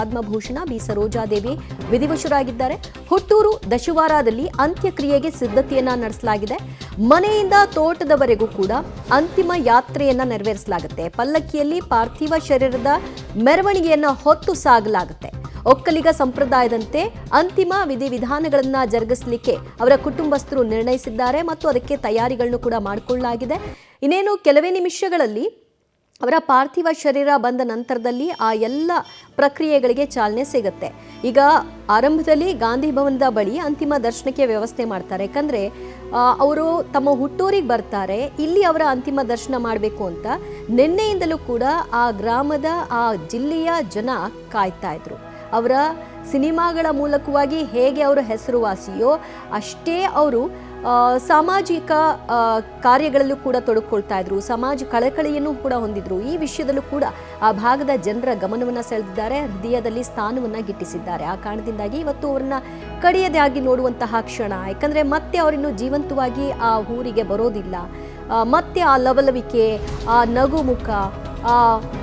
Padma Bhushan B Sarojadevi ವಿಧಿವಶರಾಗಿದ್ದಾರೆ. ಹುಟ್ಟೂರು ದಶವಾರದಲ್ಲಿ ಅಂತ್ಯಕ್ರಿಯೆಗೆ ಸಿದ್ಧತೆಯನ್ನ ನಡೆಸಲಾಗಿದೆ. ಮನೆಯಿಂದ ತೋಟದವರೆಗೂ ಕೂಡ ಅಂತಿಮ ಯಾತ್ರೆಯನ್ನ ನೆರವೇರಿಸಲಾಗುತ್ತೆ. ಪಲ್ಲಕ್ಕಿಯಲ್ಲಿ ಪಾರ್ಥಿವ ಶರೀರದ ಮೆರವಣಿಗೆಯನ್ನ ಹೊತ್ತು ಸಾಗಲಾಗುತ್ತೆ. ಒಕ್ಕಲಿಗ ಸಂಪ್ರದಾಯದಂತೆ ಅಂತಿಮ ವಿಧಿವಿಧಾನಗಳನ್ನ ಜರುಗಿಸಲಿಕ್ಕೆ ಅವರ ಕುಟುಂಬಸ್ಥರು ನಿರ್ಣಯಿಸಿದ್ದಾರೆ ಮತ್ತು ಅದಕ್ಕೆ ತಯಾರಿಗಳನ್ನು ಕೂಡ ಮಾಡಿಕೊಳ್ಳಲಾಗಿದೆ. ಇನ್ನೇನು ಕೆಲವೇ ನಿಮಿಷಗಳಲ್ಲಿ ಅವರ ಪಾರ್ಥಿವ ಶರೀರ ಬಂದ ನಂತರದಲ್ಲಿ ಆ ಎಲ್ಲ ಪ್ರಕ್ರಿಯೆಗಳಿಗೆ ಚಾಲನೆ ಸಿಗುತ್ತೆ. ಈಗ ಆರಂಭದಲ್ಲಿ ಗಾಂಧಿ ಭವನದ ಬಳಿ ಅಂತಿಮ ದರ್ಶನಕ್ಕೆ ವ್ಯವಸ್ಥೆ ಮಾಡ್ತಾರೆ. ಯಾಕಂದರೆ ಅವರು ತಮ್ಮ ಹುಟ್ಟೂರಿಗೆ ಬರ್ತಾರೆ, ಇಲ್ಲಿ ಅವರ ಅಂತಿಮ ದರ್ಶನ ಮಾಡಬೇಕು ಅಂತ ನಿನ್ನೆಯಿಂದಲೂ ಕೂಡ ಆ ಗ್ರಾಮದ ಆ ಜಿಲ್ಲೆಯ ಜನ ಕಾಯ್ತಾ ಇದ್ರು. ಅವರ ಸಿನಿಮಾಗಳ ಮೂಲಕವಾಗಿ ಹೇಗೆ ಅವರ ಹೆಸರುವಾಸಿಯೋ ಅಷ್ಟೇ ಅವರು ಸಾಮಾಜಿಕ ಕಾರ್ಯಗಳಲ್ಲೂ ಕೂಡ ತೊಡಗಿಕೊಳ್ತಾ ಇದ್ರು. ಸಮಾಜ ಕಳಕಳಿಯನ್ನು ಕೂಡ ಹೊಂದಿದ್ರು. ಈ ವಿಷಯದಲ್ಲೂ ಕೂಡ ಆ ಭಾಗದ ಜನರ ಗಮನವನ್ನು ಸೆಳೆದಿದ್ದಾರೆ, ಹೃದಯದಲ್ಲಿ ಸ್ಥಾನವನ್ನು ಗಿಟ್ಟಿಸಿದ್ದಾರೆ. ಆ ಕಾರಣದಿಂದಾಗಿ ಇವತ್ತು ಅವರನ್ನ ಕಡೆಯದಾಗಿ ನೋಡುವಂತಹ ಕ್ಷಣ. ಯಾಕಂದರೆ ಮತ್ತೆ ಅವರಿನ್ನು ಜೀವಂತವಾಗಿ ಆ ಊರಿಗೆ ಬರೋದಿಲ್ಲ. ಮತ್ತೆ ಆ ಲವಲವಿಕೆ, ಆ ನಗುಮುಖ, ಆ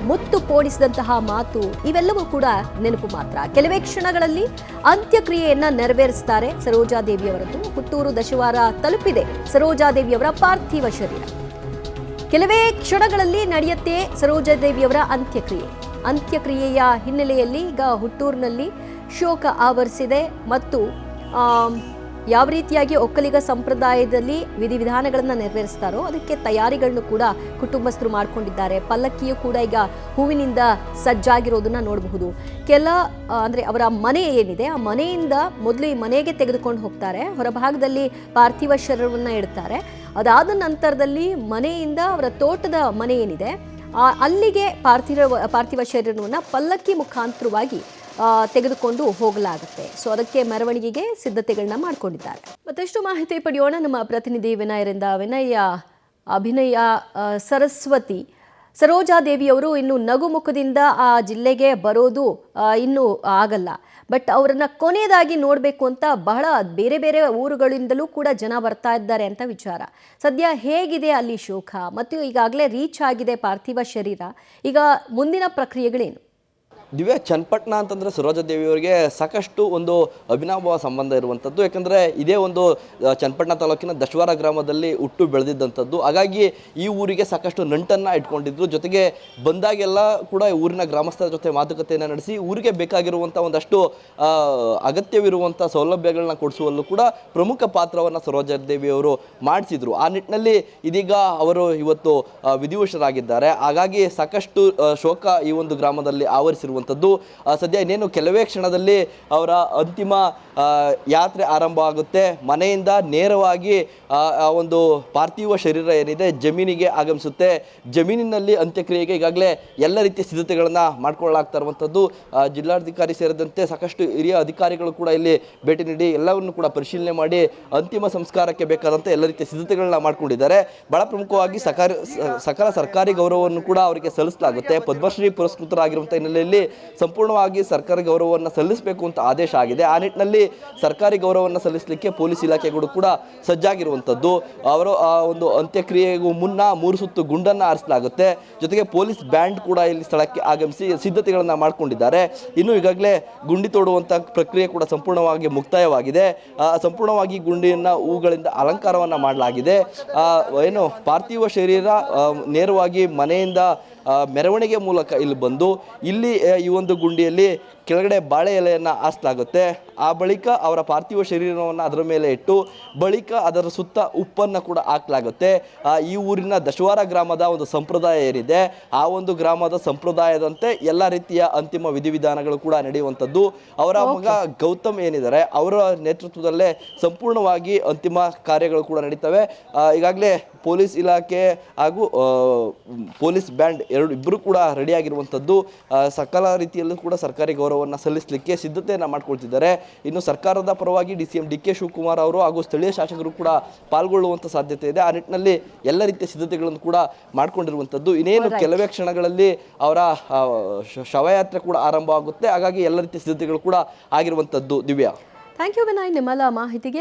ಮುತ್ತು ಪೋಣಿಸಿದಂತಹ ಮಾತು ಇವೆಲ್ಲವೂ ಕೂಡ ನೆನಪು ಮಾತ್ರ. ಕೆಲವೇ ಕ್ಷಣಗಳಲ್ಲಿ ಅಂತ್ಯಕ್ರಿಯೆಯನ್ನ ನೆರವೇರಿಸ್ತಾರೆ ಸರೋಜಾದೇವಿಯವರದ್ದು. ಹುಟ್ಟೂರು ದಶವಾರ ತಲುಪಿದೆ ಸರೋಜಾದೇವಿಯವರ ಪಾರ್ಥಿವ ಶರೀರ. ಕೆಲವೇ ಕ್ಷಣಗಳಲ್ಲಿ ನಡೆಯುತ್ತೆ ಸರೋಜಾದೇವಿಯವರ ಅಂತ್ಯಕ್ರಿಯೆ. ಅಂತ್ಯಕ್ರಿಯೆಯ ಹಿನ್ನೆಲೆಯಲ್ಲಿ ಈಗ ಹುಟ್ಟೂರಿನಲ್ಲಿ ಶೋಕ ಆವರಿಸಿದೆ ಮತ್ತು ಯಾವ ರೀತಿಯಾಗಿ ಒಕ್ಕಲಿಗ ಸಂಪ್ರದಾಯದಲ್ಲಿ ವಿಧಿವಿಧಾನಗಳನ್ನು ನೆರವೇರಿಸ್ತಾರೋ ಅದಕ್ಕೆ ತಯಾರಿಗಳನ್ನು ಕೂಡ ಕುಟುಂಬಸ್ಥರು ಮಾಡಿಕೊಂಡಿದ್ದಾರೆ. ಪಲ್ಲಕ್ಕಿಯು ಕೂಡ ಈಗ ಹೂವಿನಿಂದ ಸಜ್ಜಾಗಿರೋದನ್ನ ನೋಡಬಹುದು. ಅಂದರೆ ಅವರ ಮನೆ ಏನಿದೆ ಆ ಮನೆಯಿಂದ ಮೊದಲು ಈ ಮನೆಗೆ ತೆಗೆದುಕೊಂಡು ಹೋಗ್ತಾರೆ. ಹೊರಭಾಗದಲ್ಲಿ ಪಾರ್ಥಿವ ಶರೀರವನ್ನು ಇಡ್ತಾರೆ. ಅದಾದ ನಂತರದಲ್ಲಿ ಮನೆಯಿಂದ ಅವರ ತೋಟದ ಮನೆ ಏನಿದೆ ಅಲ್ಲಿಗೆ ಪಾರ್ಥಿವ ಶರೀರವನ್ನು ಪಲ್ಲಕ್ಕಿ ಮುಖಾಂತರವಾಗಿ ತೆಗೆದುಕೊಂಡು ಹೋಗಲಾಗುತ್ತೆ. ಸೊ ಅದಕ್ಕೆ ಮೆರವಣಿಗೆಗೆ ಸಿದ್ಧತೆಗಳನ್ನ ಮಾಡಿಕೊಂಡಿದ್ದಾರೆ. ಮತ್ತಷ್ಟು ಮಾಹಿತಿ ಪಡೆಯೋಣ ನಮ್ಮ ಪ್ರತಿನಿಧಿ ವಿನಯರಿಂದ. ವಿನಯ, ಅಭಿನಯ ಸರಸ್ವತಿ ಸರೋಜಾದೇವಿಯವರು ಇನ್ನು ನಗುಮುಖದಿಂದ ಆ ಜಿಲ್ಲೆಗೆ ಬರೋದು ಇನ್ನೂ ಆಗಲ್ಲ. ಬಟ್ ಅವರನ್ನ ಕೊನೆಯದಾಗಿ ನೋಡಬೇಕು ಅಂತ ಬಹಳ ಬೇರೆ ಬೇರೆ ಊರುಗಳಿಂದಲೂ ಕೂಡ ಜನ ಬರ್ತಾ ಇದ್ದಾರೆ ಅಂತ ವಿಚಾರ. ಸದ್ಯ ಹೇಗಿದೆ ಅಲ್ಲಿ ಶೋಕ ಮತ್ತು ಈಗಾಗಲೇ ರೀಚ್ ಆಗಿದೆ ಪಾರ್ಥಿವ ಶರೀರ. ಈಗ ಮುಂದಿನ ಪ್ರಕ್ರಿಯೆಗಳೇನು? ದಿವ್ಯಾ, ಚನ್ನಪಟ್ಟಣ ಅಂತಂದರೆ ಸರೋಜಾದೇವಿಯವರಿಗೆ ಸಾಕಷ್ಟು ಒಂದು ಅವಿನಾಭಾವ ಸಂಬಂಧ ಇರುವಂಥದ್ದು. ಯಾಕಂದರೆ ಇದೇ ಒಂದು ಚನ್ನಪಟ್ಟಣ ತಾಲೂಕಿನ ದಶವಾರ ಗ್ರಾಮದಲ್ಲಿ ಹುಟ್ಟು ಬೆಳೆದಿದ್ದಂಥದ್ದು. ಹಾಗಾಗಿ ಈ ಊರಿಗೆ ಸಾಕಷ್ಟು ನಂಟನ್ನು ಇಟ್ಕೊಂಡಿದ್ರು. ಜೊತೆಗೆ ಬಂದಾಗೆಲ್ಲ ಕೂಡ ಊರಿನ ಗ್ರಾಮಸ್ಥರ ಜೊತೆ ಮಾತುಕತೆಯನ್ನು ನಡೆಸಿ ಊರಿಗೆ ಬೇಕಾಗಿರುವಂಥ ಒಂದಷ್ಟು ಅಗತ್ಯವಿರುವಂಥ ಸೌಲಭ್ಯಗಳನ್ನ ಕೊಡಿಸುವಲ್ಲೂ ಕೂಡ ಪ್ರಮುಖ ಪಾತ್ರವನ್ನು ಸರೋಜಾದೇವಿಯವರು ಮಾಡಿಸಿದ್ರು. ಆ ನಿಟ್ಟಿನಲ್ಲಿ ಇದೀಗ ಅವರು ಇವತ್ತು ವಿಧಿವಶರಾಗಿದ್ದಾರೆ. ಹಾಗಾಗಿ ಸಾಕಷ್ಟು ಶೋಕ ಈ ಒಂದು ಗ್ರಾಮದಲ್ಲಿ ಆವರಿಸಿರುವ ಸದ್ಯ ಇನ್ನೇನು ಕೆಲವೇ ಕ್ಷಣದಲ್ಲಿ ಅವರ ಅಂತಿಮ ಯಾತ್ರೆ ಆರಂಭ ಆಗುತ್ತೆ. ಮನೆಯಿಂದ ನೇರವಾಗಿ ಒಂದು ಪಾರ್ಥಿವ ಶರೀರ ಏನಿದೆ ಜಮೀನಿಗೆ ಆಗಮಿಸುತ್ತೆ. ಜಮೀನಿನಲ್ಲಿ ಅಂತ್ಯಕ್ರಿಯೆಗೆ ಈಗಾಗಲೇ ಎಲ್ಲ ರೀತಿಯ ಸಿದ್ಧತೆಗಳನ್ನು ಮಾಡ್ಕೊಳ್ಳಲಾಗ್ತಾ ಇರುವಂಥದ್ದು. ಜಿಲ್ಲಾಧಿಕಾರಿ ಸೇರಿದಂತೆ ಸಾಕಷ್ಟು ಹಿರಿಯ ಅಧಿಕಾರಿಗಳು ಕೂಡ ಇಲ್ಲಿ ಭೇಟಿ ನೀಡಿ ಎಲ್ಲವನ್ನು ಕೂಡ ಪರಿಶೀಲನೆ ಮಾಡಿ ಅಂತಿಮ ಸಂಸ್ಕಾರಕ್ಕೆ ಬೇಕಾದಂತೆ ಎಲ್ಲ ರೀತಿಯ ಸಿದ್ಧತೆಗಳನ್ನ ಮಾಡ್ಕೊಂಡಿದ್ದಾರೆ. ಬಹಳ ಪ್ರಮುಖವಾಗಿ ಸಕಲ ಸರ್ಕಾರಿ ಗೌರವವನ್ನು ಕೂಡ ಅವರಿಗೆ ಸಲ್ಲಿಸಲಾಗುತ್ತೆ. ಪದ್ಮಶ್ರೀ ಪುರಸ್ಕೃತರಾಗಿರುವಂಥ ಹಿನ್ನೆಲೆಯಲ್ಲಿ ಸಂಪೂರ್ಣವಾಗಿ ಸರ್ಕಾರಿ ಗೌರವವನ್ನು ಸಲ್ಲಿಸಬೇಕು ಅಂತ ಆದೇಶ ಆಗಿದೆ. ಆ ನಿಟ್ಟಿನಲ್ಲಿ ಸರ್ಕಾರಿ ಗೌರವವನ್ನು ಸಲ್ಲಿಸಲಿಕ್ಕೆ ಪೊಲೀಸ್ ಇಲಾಖೆಗಳು ಕೂಡ ಸಜ್ಜಾಗಿರುವಂಥದ್ದು. ಅವರು ಒಂದು ಅಂತ್ಯಕ್ರಿಯೆಗೂ ಮುನ್ನ 3 ಸುತ್ತು ಗುಂಡನ್ನು ಹಾರಿಸಲಾಗುತ್ತೆ. ಜೊತೆಗೆ ಪೊಲೀಸ್ ಬ್ಯಾಂಡ್ ಕೂಡ ಇಲ್ಲಿ ಸ್ಥಳಕ್ಕೆ ಆಗಮಿಸಿ ಸಿದ್ಧತೆಗಳನ್ನು ಮಾಡಿಕೊಂಡಿದ್ದಾರೆ. ಇನ್ನು ಈಗಾಗಲೇ ಗುಂಡಿ ತೋಡುವಂಥ ಪ್ರಕ್ರಿಯೆ ಕೂಡ ಸಂಪೂರ್ಣವಾಗಿ ಮುಕ್ತಾಯವಾಗಿದೆ. ಸಂಪೂರ್ಣವಾಗಿ ಗುಂಡಿಯನ್ನು ಹೂಗಳಿಂದ ಅಲಂಕಾರವನ್ನು ಮಾಡಲಾಗಿದೆ. ಏನು ಪಾರ್ಥಿವ ಶರೀರ ನೇರವಾಗಿ ಮನೆಯಿಂದ ಮೆರವಣಿಗೆ ಮೂಲಕ ಇಲ್ಲಿ ಬಂದು ಇಲ್ಲಿ ಈ ಒಂದು ಗುಂಡಿಯಲ್ಲಿ ಕೆಳಗಡೆ ಬಾಳೆ ಎಲೆಯನ್ನು ಹಾಸಲಾಗುತ್ತೆ. ಆ ಬಳಿಕ ಅವರ ಪಾರ್ಥಿವ ಶರೀರವನ್ನು ಅದರ ಮೇಲೆ ಇಟ್ಟು ಬಳಿಕ ಅದರ ಸುತ್ತ ಉಪ್ಪನ್ನು ಕೂಡ ಹಾಕಲಾಗುತ್ತೆ. ಈ ಊರಿನ ದಶವಾರ ಗ್ರಾಮದ ಒಂದು ಸಂಪ್ರದಾಯ ಏನಿದೆ ಆ ಒಂದು ಗ್ರಾಮದ ಸಂಪ್ರದಾಯದಂತೆ ಎಲ್ಲ ರೀತಿಯ ಅಂತಿಮ ವಿಧಿವಿಧಾನಗಳು ಕೂಡ ನಡೆಯುವಂಥದ್ದು. ಅವರ ಮಗ ಗೌತಮ್ ಏನಿದ್ದಾರೆ ಅವರ ನೇತೃತ್ವದಲ್ಲೇ ಸಂಪೂರ್ಣವಾಗಿ ಅಂತಿಮ ಕಾರ್ಯಗಳು ಕೂಡ ನಡೀತವೆ. ಈಗಾಗಲೇ ಪೊಲೀಸ್ ಇಲಾಖೆ ಹಾಗೂ ಪೊಲೀಸ್ ಬ್ಯಾಂಡ್ ಇಬ್ಬರು ಕೂಡ ರೆಡಿಯಾಗಿರುವಂಥದ್ದು. ಸಕಲ ರೀತಿಯಲ್ಲೂ ಕೂಡ ಸರ್ಕಾರಿ ಗೌರವವನ್ನು ಸಲ್ಲಿಸಲಿಕ್ಕೆ ಸಿದ್ಧತೆಯನ್ನು ಮಾಡ್ಕೊಳ್ತಿದ್ದಾರೆ. ಇನ್ನು ಸರ್ಕಾರದ ಪರವಾಗಿ DCM DK ಶಿವಕುಮಾರ್ ಅವರು ಹಾಗೂ ಸ್ಥಳೀಯ ಶಾಸಕರು ಕೂಡ ಪಾಲ್ಗೊಳ್ಳುವಂಥ ಸಾಧ್ಯತೆ ಇದೆ. ಆ ನಿಟ್ಟಿನಲ್ಲಿ ಎಲ್ಲ ರೀತಿಯ ಸಿದ್ಧತೆಗಳನ್ನು ಕೂಡ ಮಾಡ್ಕೊಂಡಿರುವಂಥದ್ದು. ಇನ್ನೇನು ಕೆಲವೇ ಕ್ಷಣಗಳಲ್ಲಿ ಅವರ ಶವಯಾತ್ರೆ ಕೂಡ ಆರಂಭ ಆಗುತ್ತೆ. ಹಾಗಾಗಿ ಎಲ್ಲ ರೀತಿಯ ಸಿದ್ಧತೆಗಳು ಕೂಡ ಆಗಿರುವಂಥದ್ದು. ದಿವ್ಯಾ, ಥ್ಯಾಂಕ್ ಯು ವಿನಯ್ ನಿಮ್ಮೆಲ್ಲ ಮಾಹಿತಿಗೆ.